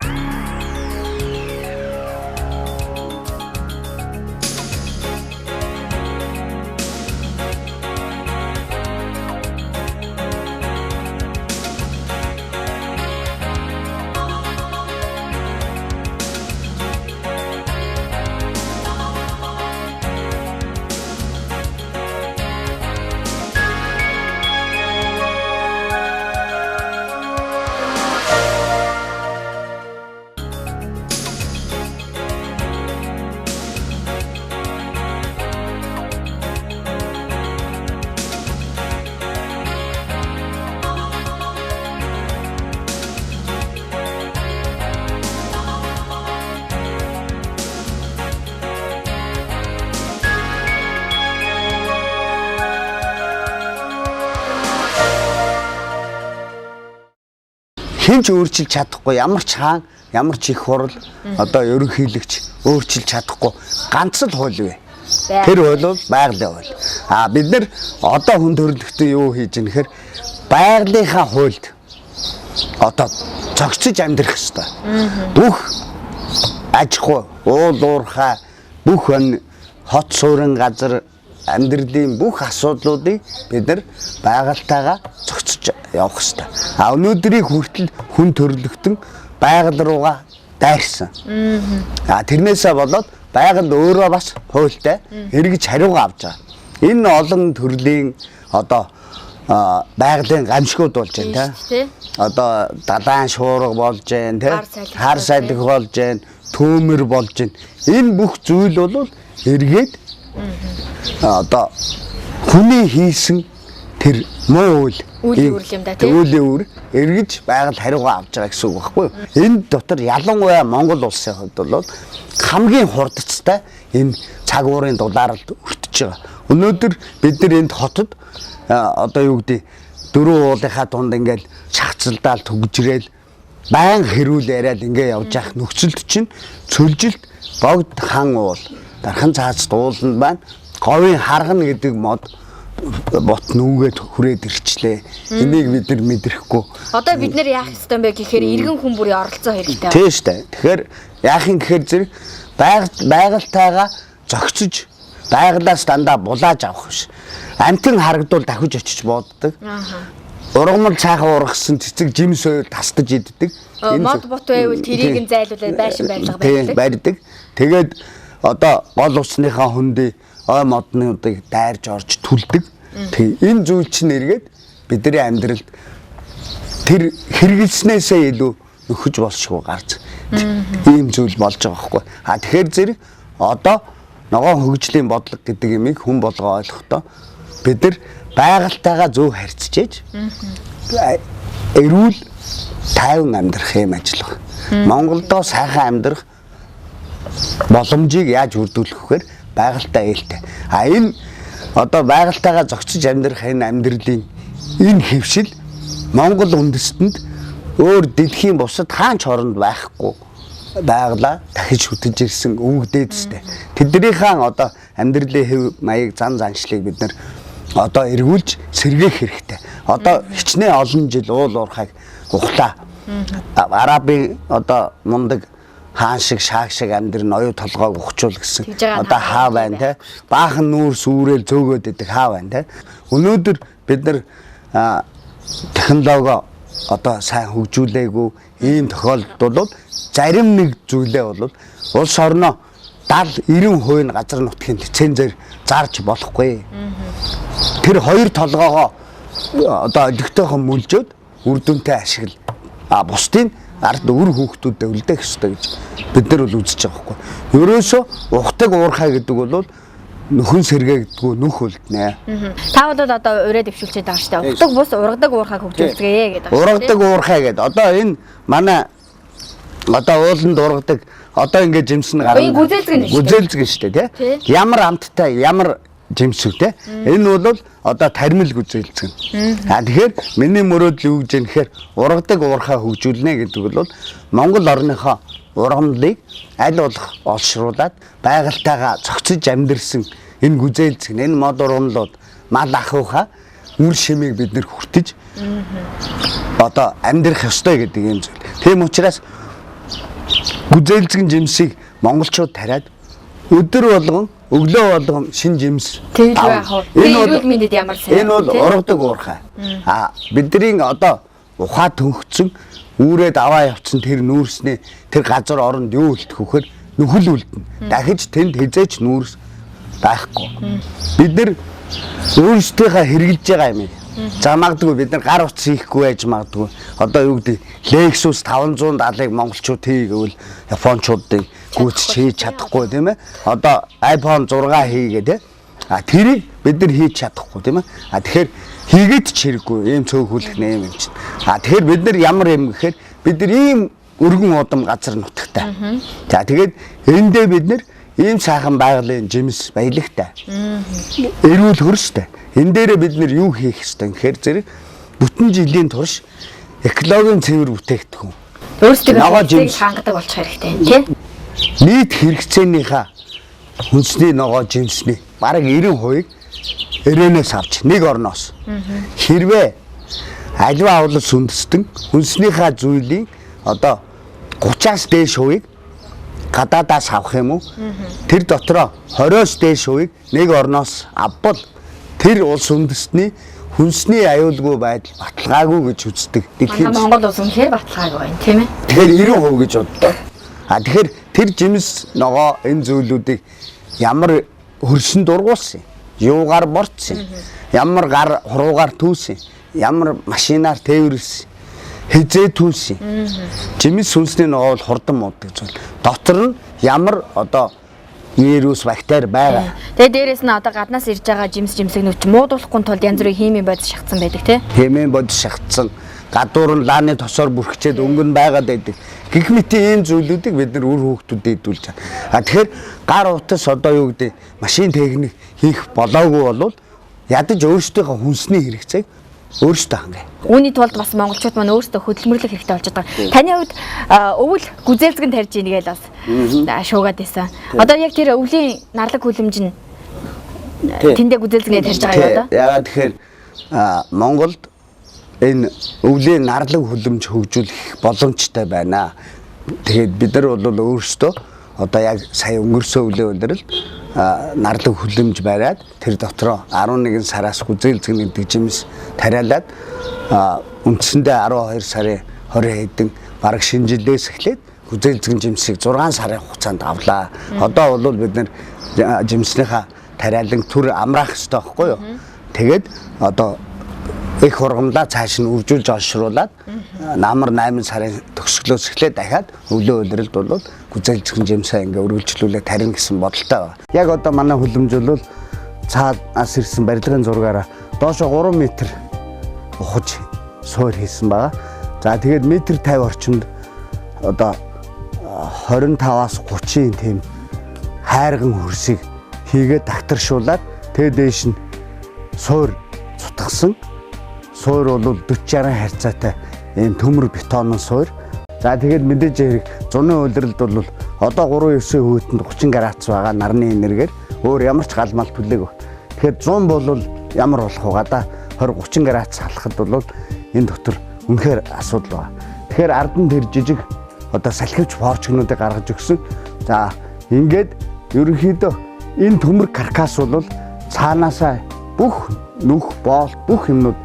S2: Хинч өөрчилж чадахгүй ямар ч хаан ямар ч их хурал одоо ерөнхийлөгч өөрчилж чадахгүй ганц л хууль вэ. Тэр хууль бол байгалийн хууль. Бид нар одоо хүн төрөлхтөн юу хийж ийм гэхээр байгалийнхаа хуульд одоо зогсож амьдрах ёстой. Бүх аж ахуй, уул уурхай, бүх хот суурин газар амьдралын бүх асуудлуудыг бид нар байгальтайгаа зохицож явах ёстой. Өнөөдрийн хүртэл хүн төрөлхтөн байгаль руугаа дайрсан. Тэрнээсээ болоод байгаль өөрөө бас хуультай эргэж хариугаа авч байгаа. Энэ олон төрлийн одоо байгалийн гамшигуд болж байна те. Одоо далайн шуурга болж байна те. Хар салхи болж байна, төөмөр болж байна. Энэ бүх зүйл бол эргээд одоо хүний хийсэн тэр муу үйл үлийн үр эргэж байгаль хариугаа авч байгаа гэсэн үг байхгүй юу? Энэ дотор ялангуяа Монгол улсын хувьд бол хамгийн хурдцтай энэ цаг уурын дулаалд өртөж байгаа. Өнөөдөр бид нар энд хотод одоо юу гэдэг дөрвөн уулынхаа дунд ингээл шахацалдаал төгжрэл баян хэрүүл яриад ингээ явж явах нөхцөлд чинь цөлжилт богд хан уул дархан цаац дууланд байна. Говийн харгана гэдэг мод бот нүгээд хүрээд ирчлээ. Энийг бид нар мэдрэхгүй.
S1: Одоо бид нар яах ёстой юм бэ гэхээр иргэн хүн бүрийн оролцоо хэрэгтэй.
S2: Тийм шүү дээ. Тэгэхээр яах юм гэхээр зэрэг байгальтайгаа зохицож байгалаас дандаа булааж авах биш. Амтэн харагдвал дахиж очиж бууддаг. Ургамал цаахан ургасан цэцэг жим сойр тасдаж иддэг.
S1: Мод бот байвал тэрийг нь зайлуулаад байшин барилга
S2: байдаг. Барьдаг. Тэгээд одоо гол усныхаа хөндий ой моднуудыг дайрж орж түлдэг. Энэ зүйл чинь эргээд бидний амьдралд тэр хэрэгэлснээсээ илүү нөхөж болшгүй гарч ийм зүйл болж байгаа байхгүй. Тэгэхээр зэрэг одоо ногоон хөгжлийн бодлого гэдэг юмыг хүн болгоо ойлгохдоо бид нар байгальтайгаа зөв харьцаж эрүүл тайван амьдрах юм ажил байна. Монголдо сайхан амьдрах боломжийг яаж үрдүүлэх вэхээр байгальтай ээлтэй. Энэ одоо байгальтайгаа зохицож амьдрах энэ амьдралын энэ хэвшил Монгол үндэстэнд өөр дэлхийн бусад хаанч оронд байхгүй байгалаа дахиж хөтөж ирсэн өвгдээд өстэй. Тэднийхэн одоо амьдралын хэв маяг зан заншлыг бид нар одоо эргүүлж сэргээх хэрэгтэй. Одоо хичнээн олон жил уул уурхайг ухлаа. Арабын одоо мундаг хаан шиг шааг шиг амьдрын оюу толгойг ухчуул гэсэн. Одоо хаа байна те? Баахан нүүр сүрэл зөөгөөд идэх хаа байна те? Өнөөдөр бид нар технологи одоо сайн хөгжүүлээгүй ийм тохиолдолд бол зарим нэг зүйлээ бол улс орноо 70-90% нь газар нутгийн лицензээр зарж болохгүй. Тэр хоёр толгоогоо одоо олигтойхон мүлжөөд үр дүнтэй ашигла. Бусдын ард өр хүүхдүүдэд үлдээх ёстой гэж бид нар бол үзэж байгаа байхгүй. Ерөөсөө ухтаг уурхай гэдэг бол нөхөн сэргээгдгүү нүх үлднэ.
S1: Та бол одоо ураа дэвшүүлчихэд байгаа шүү дээ. Ухтаг бус ургадаг уурхайг хөгжүүлцгээе гэдэг.
S2: Ургадаг уурхай гэдэг. Одоо энэ манай одоо ууланд ургадаг одоо ингээд жимсэн гарна. Гүзээлзгэн шүү дээ тий. Ямар амттай ямар жимсүү те. Энэ бол одоо тармил гүзээлзгэн. Тэгэхээр миний мөрөөдөл юу гэж юм гэхээр ургадаг уурхай хөгжүүлнэ гэдэг бол Монгол орныхоо ургамлыг аль болох олшруулад байгальтайгаа зохицож амьдрсан энэ гүзээлзгэн энэ мод ургамлууд мал ахуйха үр шимийг бид нэр хүртэж одоо амьдрах ёстой гэдэг юм зүйл. Тийм учраас гүзээлзгэн жимсийг монголчууд тариад өдөр болгон өглөө болгон шин жимс. Энэ
S1: минийд ямар сайн.
S2: Энэ бол ургадаг уурхай. Бидний одоо ухаа төнхцөн үүрээд аваа явцсан тэр нүүрснээ тэр газар оронд юу үлдэх вөхөр нөхөл үлдэнэ. Дахиж тэнд хизээч нүүрс байхгүй. Бид нар өөрсдийнхээ хэрэгжилж байгаа юм. За магадгүй бид нар гар утас хийхгүй байж магадгүй. Одоо юу гэдэг Lexus 570-ыг монголчууд хийгээвэл японочдын гүйцэж хийж чадахгүй тийм ээ. Одоо iPhone 6 хийгээ тийм. Тэрийг бид нар хийж чадахгүй тийм ээ. Тэгэхээр хийгээд ч хэрэггүй ийм цөөхүүлэх нэм юм чинь. Тэгэхээр бид нар ямар юм гэхээр бид нар ийм өргөн удам газар нутагтай. За тэгээд эндээ бид нар ийм сайхан байгалийн жимс баялагтай. Эрүүл хөрстэй. Энэ дээрээ бид нар юу хийх ёстой гэхээр зэрэг бүтэн жилийн турш экологийн цэвэр бүтээгдэхүүн.
S1: Өөрсдөө хангадаг болчих хэрэгтэй тийм.
S2: Нийт хэрэгцээнийхээ хүнсний ногоо жимсний бараг 90%-ийг эрээнээс авч нэг орноос. Хэрвээ аливаа авлал сүндэстэн хүнснийхээ зүйлийн одоо 30-аас дээш хувийг гадаадаас авах юм уу? Тэр дотроо 20-оос дээш хувийг нэг орноос авбал тэр улс үндэстний хүнсний аюулгүй байдал баталгаагүй гэж үздэг.
S1: Тэгэхээр Монгол улс үнэхээр баталгаагүй байна, тийм ээ.
S2: Тэгэхээр 90% гэж боддог. Тэгэхээр тэр жимс ногоо энэ зүйлүүдийг ямар хөрсөн дургуулсан, юугаар борцсон, ямар гар хуруугаар түүсэн, ямар машинаар тээвэрлсэн, хизээ түүсэн. Жимс хүнсний ногоо бол хурдан мууддаг зүйл. Дотор нь ямар одоо вирус бактери байгаа.
S1: Тэгээ дээрэс нь одоо гаднаас ирж байгаа жимсэг нөч муудуулахгүй тулд янз бүрийн химийн бодис шахацсан байдаг тий.
S2: Химийн бодис шахацсан. Гадуур нь лааны тосоор бүрхчээд өнгөн байгаад байдаг. Гэх мэт ийм зүйлүүдийг бид нар үр хүүхдүүдэд хэдүүлж байгаа. Тэгэхээр гар утас одоо юу гэдэг машин техник хийх болоогүй болвол ядаж өөрсдийнхөө хүнсний хэрэгцээг өөрсдөө хангая.
S1: Үүний тулд бас монголчууд маань өөрсдөө хөдөлмөрлөх хэрэгтэй болж байгаа. Таны хувьд өвөл гүзээлзгэн тарьж ийн гээл бас шуугаад байсан. Одоо яг тэр өвлийн нарлаг хүлэмж нь тэндээ гүзээлзгэнээ тарьж байгаа юу одоо?
S2: Яагаад тэгэхээр Монголд энэ өвлийн нарлаг хүлэмж хөгжүүлэх боломжтой байна. Тэгээд бид нар бол өөрсдөө одоо яг сая өнгөрсөн өвлийн улирал нарлаг хүлэмж бариад тэр дотроо 11 сараас гүзээлзгэн гэдэг жимс тариалаад үндсэндээ 12 сарын 20 хэдэн бараг шинэ жилээс эхлээд гүзээлзгэн жимсийг 6 сарын хугацаанд авлаа. Одоо бол бид нар жимснийхаа тариалан түр амраах ёстой байхгүй юу? Тэгээд одоо их ургамлаа цааш нь үржүүлж олшруулад намар 8 сарын төгсгөлөөс эхлээд дахиад өвлийн улиралд бол гүзээлзгэн жимсээ ингээ өргөлжлүүлээ тарин гэсэн бодолтой байна. Яг одоо манай хүлэмж бол цаанаас ирсэн барилгын зургаараа доошо 3 м ухаж суур хийсэн байгаа. За тэгээд метр 50 орчимд одоо 25-аас 30-ийн тийм хайрган хөрсийг хийгээд дагтаршуулаад тэгээд дээш нь суур цутгасан. Суур бол 40-60 харьцаатай ийм төмөр бетонын суур. За тэгээд мэдээж хэрэг зуны үйлрэлд бол одоо 3-9 хүйтэнд 30 градус байгаа нарны энергээр өөр ямар ч галмал түлээг. Тэгэхээр 100 бол ямар болох вэ? Да 20-30 градус халахад бол энэ дотор үнэхээр асуудал байна. Тэгэхээр ард нь тэр жижиг одоо салхивч порчгнуудыг гаргаж өгсөн. За ингээд ерөнхийдөө энэ төмөр каркас бол цаанаасаа бүх нүх, боол, бүх юмнууд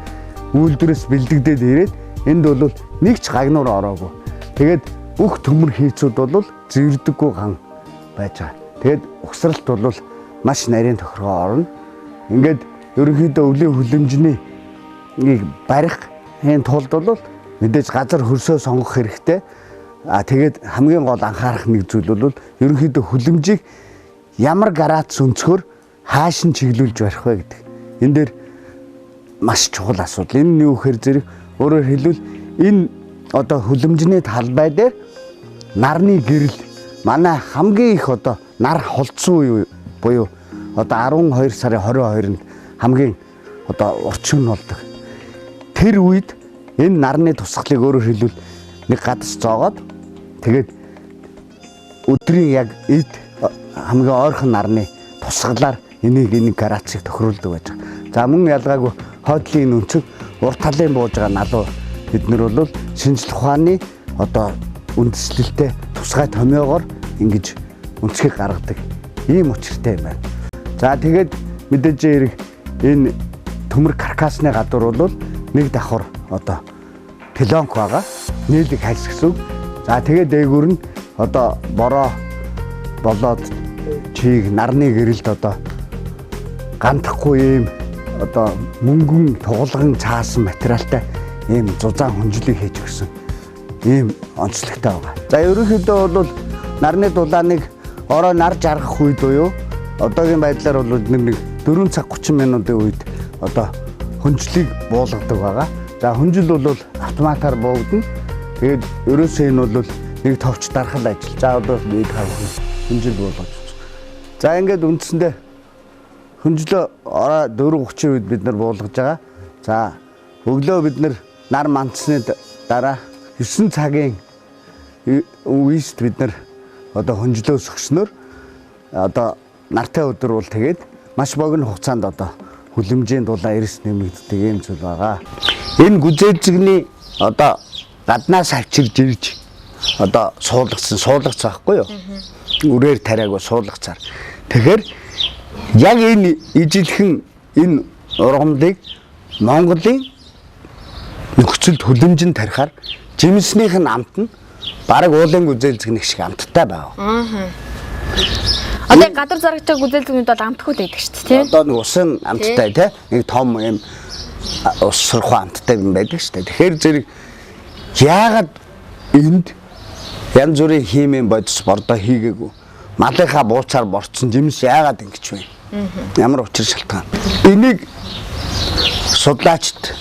S2: үйлдвэрээс бэлдэгдээд ирээд энд бол нэг ч гагнуур ороогүй. Тэгээд бүх төмөр хийцүүд бол зэвэрдэггүй ган байж байгаа. Тэгээд угсралт бол маш нарийн тохиргоо орно. Ингээд ерөнхийдөө өвлийн хүлэмжний барих энэ тулд бол мэдээж газар хөрсөө сонгох хэрэгтэй. Тэгээд хамгийн гол анхаарах нэг зүйл бол ерөнхийдөө хүлэмжийг ямар градус өнцгөр хааш нь чиглүүлж барих вэ гэдэг. Энэ дээр маш чухал асуудал. Энэ нь юу гэхээр зэрэг өөрөөр хэлбэл энэ одоо хүлэмжний талбай дээр нарны гэрэл манай хамгийн их одоо нар холдсон үе буюу одоо 12 сарын 22-нд хамгийн одоо урчин нь болдог. Тэр үед энэ нарны тусгалыг өөрөөр хэлбэл нэг гадас зоогоод тэгээд өдрийн яг эд хамгийн ойрхон нарны тусгалаар энийг градусыг тохируулдаг байж байгаа. За мөн ялгаагүй хойдлын өнцөг урт талын бууж байгаа налуу бид нар бол шинжлэх ухааны одоо үндэслэлтэй тусгай томьёогоор ингэж өнцгийг гаргадаг ийм учиртай юм байна. За тэгээд мэдээж хэрэг энэ төмөр каркасны гадуур бол нэг давхар одоо пилонк байгаа. Нийлэг хальс гэсэн. За тэгээд дээгүүр нь одоо бороо болоод чийг нарны гэрэлд одоо гандахгүй ийм одоо мөнгөн тугалган цаасан материалтай ийм зузаан хүнжлийг хийж өгсөн. Ийм онцлогтой байгаа. За ерөнхийдөө бол нарны дулааныг орой нар жаргах үед буюу одоогийн байдлаар бол нэг 4 цаг 30 минутын үед одоо хүнжлийг буулгадаг байгаа. За хүнжил бол автоматар буугдана. Тэгээд ерөөсөө энэ бол нэг товч дарахал ажил. За одоо бид хүнжил буулгаж байна. За ингээд үндсэндээ хүнжлөө орой 4:30 үед бид нар буулгаж байгаа. За өглөө бид нар мандсны дараа 9 цагийн үеист бид нар одоо хүнжлөө өсгснөөр одоо нартай өдөр бол тэгээд маш богино хугацаанд одоо хүлэмжийн дулаан эрс нэмэгддэг юм зүйл байгаа. Энэ гүзээзэгний одоо гаднаас авчирж ирж одоо суулгац байхгүй юу? Үрээр тариагүй суулгацаар. Тэгэхээр яг энэ ижилхэн энэ ургамлыг Монголын нөхцөлд хүлэмжинд тарихаар жимснийх нь амт нь бараг уулын гүзээлзэгнэх шиг амттай байгаа.
S1: Одоо гадар зарагч гүзээлзэгнүүд бол амтгүй л байдаг шүү дээ, тийм?
S2: Одоо нэг усын амттай тийм нэг том юм ус сурхуу амттай юм байдаг шүү дээ. Тэгэхээр зэрэг яагаад энд янз бүрийн химийн бодис бордоо хийгээгүй малынхаа буучаар борцсон жимс яагаад ингэж вэ? Ямар учир шалтгаан? Энийг судлаачд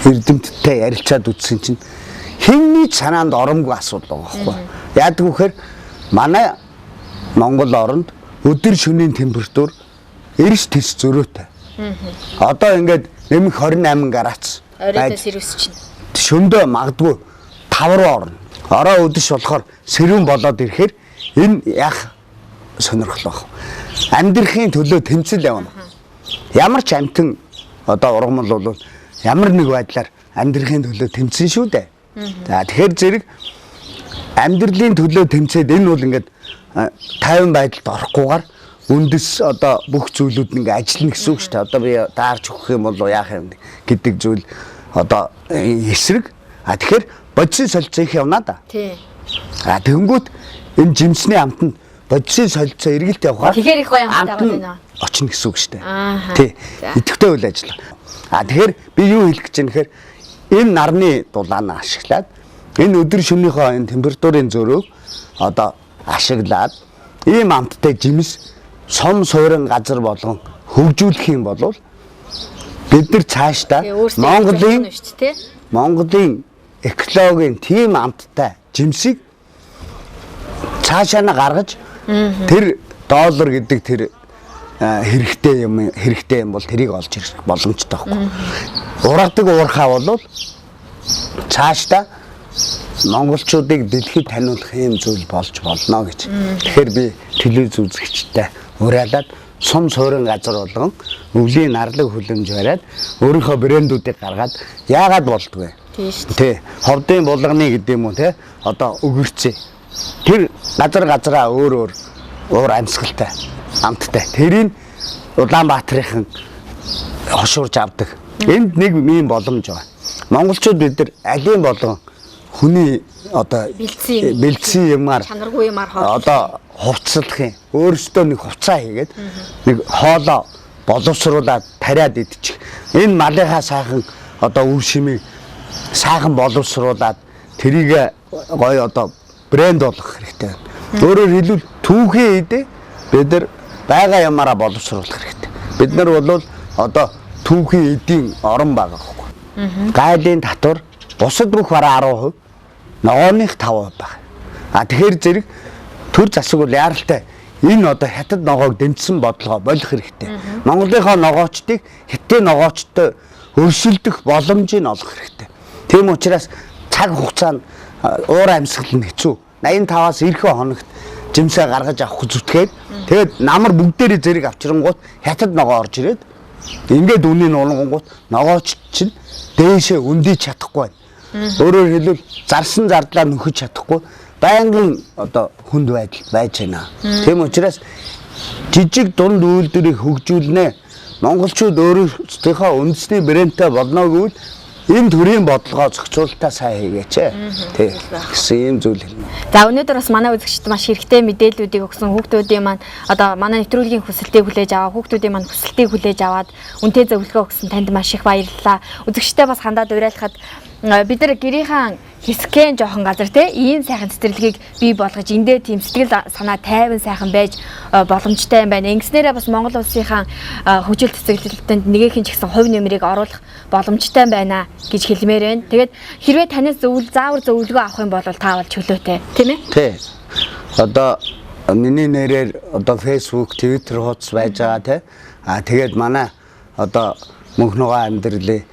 S2: эрдэмтдтэй ярилцаад үзсэн чинь хинний санаанд оромгүй асуудал байгаа байхгүй. Яадаг вэхээр манай Монгол оронд өдөр шөнийн температур эрс тэс зөрөөтэй. Одоо ингээд нэмэх 28 градус.
S1: Оройдоо сэрвс чинь.
S2: Шөндөө магадгүй 5 руу орно. Ороо өдөш болохоор сэрүүн болоод ирэхээр энэ яах сонирхол баг. Амьдрахын төлөө тэмцэл явна. Ямар ч амтэн одоо ургамал бол ямар нэг байдлаар амьдрахын төлөө тэмцэн шүү дээ. За тэгэхээр зэрэг амьдралын төлөө тэмцээд энэ бол ингээд 50 байдалд орохгүйгээр үндэс одоо бүх зүйлүүд нь ингээд ажиллана гэсэн үг шүү дээ. Одоо би даарч өгөх юм бол яах юм гэдэг зүйл одоо эсрэг. Тэгэхээр бодисын солилцоох явна да. Тий. Тэгэнгүүт энэ жимсний амтанд бодисын солилцоо эргэлт явахаар
S1: тэгэхээр их гоё амттай байна.
S2: Очно гэсэн үг шүү дээ. Тий. Идэвхтэй үйл ажиллагаа. Тэгэхээр би юу хэлэх гэж байна гэхээр энэ нарны дулаанаа ашиглаад энэ өдөр шөнийнхөө энэ температурын зөрөөг одоо ашиглаад ийм амттай жимс сум суурин газар болгон хөгжүүлэх юм бол бид нар цаашдаа Монголын экологийн тийм амттай жимсийг цаашаа нь гаргаж тэр доллар гэдэг тэр хэрэгтэй юм бол тэрийг олж ирэх боломжтой байхгүй. Ургадаг уурхаа бол цаашдаа монголчуудыг дэлхийд таниулах юм зүйл болж болно гэж. Тэгэхээр би телевиз үзэгчтэй уриалаад сум суурин газар болгон өвлийн нарлаг хүлэмж бариад өөрийнхөө брэндүүдийг гаргаад яагаад болдгоо. Тий. Ховдын булганы гэдэг юм уу те одоо өгөрцөө. Тэр газараа өөр уур амьсгалтай амттай. Тэрийг Улаанбаатарын хошуурж авдаг. Энд нэг ийм боломж байна. Монголчууд бид нар алийн болгон хүний одоо бэлдсэн юмар
S1: чанаргүй юмар
S2: одоо хувцсалах юм. Өөрөөсөө нэг хувцаа хийгээд нэг хоолоо боловсруулаад тариад идчих. Энэ малынхаа сайхан одоо үр шимийг сайхан боловсруулад тэрийг гоё одоо брэнд болгох хэрэгтэй. Өөрөөр хэлбэл түүхийн үедээ бид нар байгаа ямаараа боловсруулах хэрэгтэй. Бид нар бол одоо түүхийн эдийн орон байгаа байхгүй. Гайлын татвар бусад бүх бараа 10%, ногооных 5% байна. Тэгэхээр зэрэг төр засаг бол яаралтай энэ одоо хятад ногоог дэмжсэн бодлогоо болох хэрэгтэй. Монголынхоо ногоочдыг хятадын ногоочтой өршөлдөх боломжийг олох хэрэгтэй. Тийм учраас цаг хугацаанд уур амьсгал нь хэцүү. 85-аас 90 хоногт жимсээ гаргаж авах зүтгээд тэгээд намар бүгдээрээ зэрэг авчрангууд хятад ногоо орж ирээд ингээд үнийн уулангууд ногооч чинь дээшээ өндийж чадахгүй байна. Өөрөөр хэлбэл зарсан зардлаа нөхөж чадахгүй байнгын одоо хүнд байдал байж байна. Тийм учраас жижиг дунд үйлдвэрийг хөгжүүлнэ. Монголчууд өөрсдийнхөө үндэсний брэндтэй болно гэвэл энэ төрлийн бодлогоо зохицуулалтаа сайн хийгээч. Тий. Гэсэн юм зүйл хэлнэ.
S1: За өнөөдөр бас манай үзэгчид маш хэрэгтэй мэдээллүүдийг өгсөн хүүхдүүдийн маань одоо манай нэвтрүүлгийн хүсэлтийг хүлээж аваа, хүүхдүүдийн маань хүсэлтийг хүлээж аваад үнэтэй зөвлөгөө өгсөн танд маш их баярлалаа. Үзэгчтэй бас хандаад уриалахад бид нар гэрийнхэн хэсгэн жоохон газар те ийм сайхан цэцэрлэгийг бий болгож эндээ тийм сэтгэл санаа тайван сайхан байж боломжтой юм байна. Ингэснээрээ бас Монгол улсынхаа хөгжил цэцэрлэгтэнд нэгэн ч гэсэн хувь нэмрийг оруулах боломжтой байна гэж хэлмээр байна. Тэгээд хэрвээ танаас заавар зөвлөгөө авах юм бол та бол чөлөөтэй тийм ээ?
S2: Тий. Одоо миний нэрээр одоо Facebook, Twitter хуудас байж байгаа те. Тэгээд манай одоо мөнх нугаа амьдралын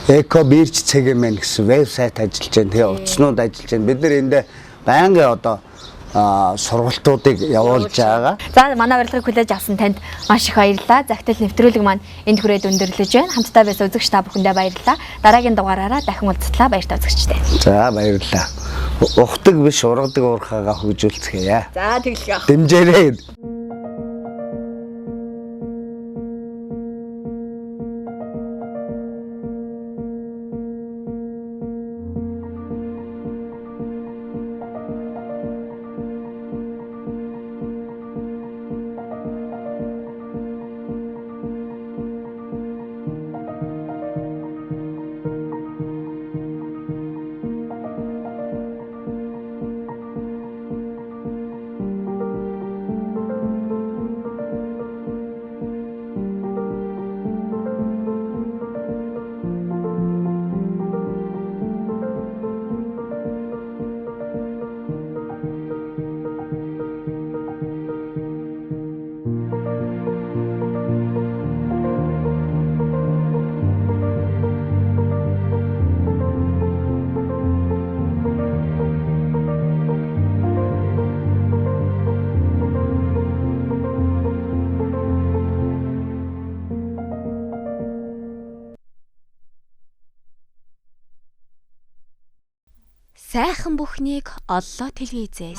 S2: эко бирч цэгмэн гэсэн вебсайт ажиллаж байна. Тэгээ утаснууд ажиллаж байна. Бид нар эндээ байнгын одоо сургалтуудыг явуулж байгаа.
S1: За манай урилгыг хүлээж авсан танд маш их баярлалаа. Захидал нэвтрүүлэг маань энд хүрээд өндөрлөж байна. Хамтдаа байсан үзэгч та бүхэндээ баярлалаа. Дараагийн дугаараараа дахин уулзтлаа. Баяртай үзэгчтэй.
S2: За баярлалаа. Ухдаг биш ургадаг уурхаагаа хөгжүүлцгээе.
S1: За тэглэе.
S2: Дэмжээрэй.
S4: Сайхан бүхнийг оллоо телевизээс